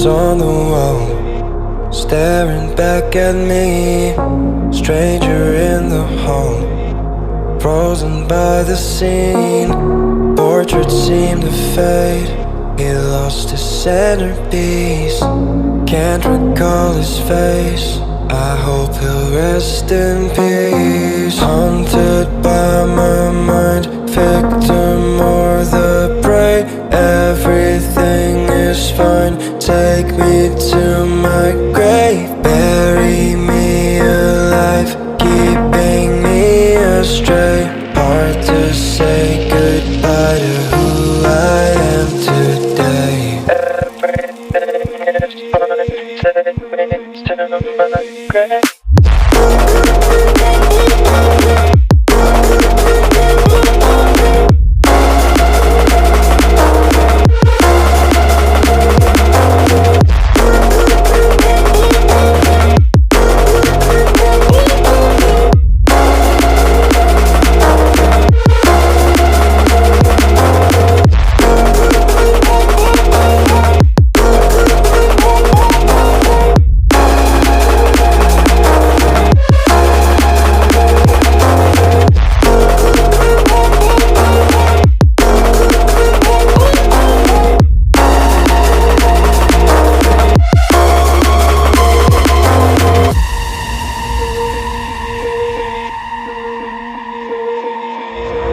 Mirrors on the wall, staring back at me. Stranger in the hall, frozen by the scene. Portraits seem to fade, he lost his centerpiece. Can't recall his face, I hope he'll rest in peace. Haunted by my mind, victim or the prey. Everything is fine, take me to my grave. Bury me alive, keeping me astray. Hard to say goodbye to who I am today. Everything is fine, take me to my grave.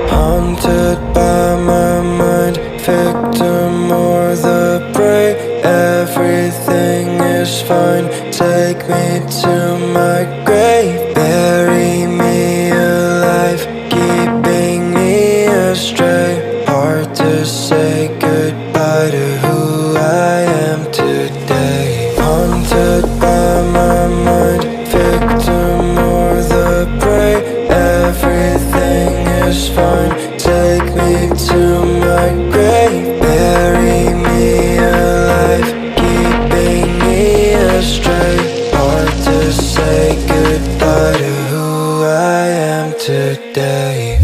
Haunted by my mind, victim or the prey. Everything is fine, take me to my grave. Bury me alive, keeping me astray. Hard to say goodbye to who I am today. Haunted by my mind, victim or the prey. Everything is fine, take me to my grave. Bury me alive, keeping me astray. Hard to say goodbye to who I am today.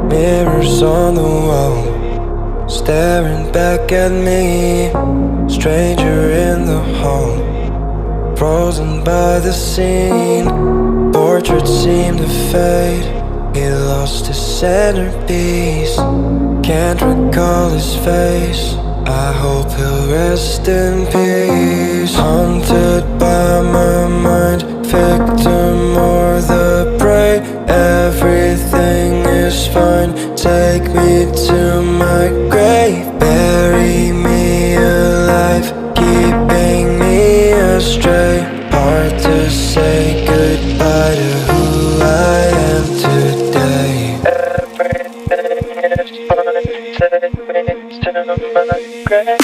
Mirrors on the wall, staring back at me. Stranger in the hall, frozen by the scene. Portraits seem to fade, he lost his centerpiece. Can't recall his face, I hope he'll rest in peace. Haunted by my mind, victim or the prey. Everything is fine, take me to my grave. Bury me alive, keeping me astray. Hard to say goodbye to who I am today. Everything is fine, take me to my grave.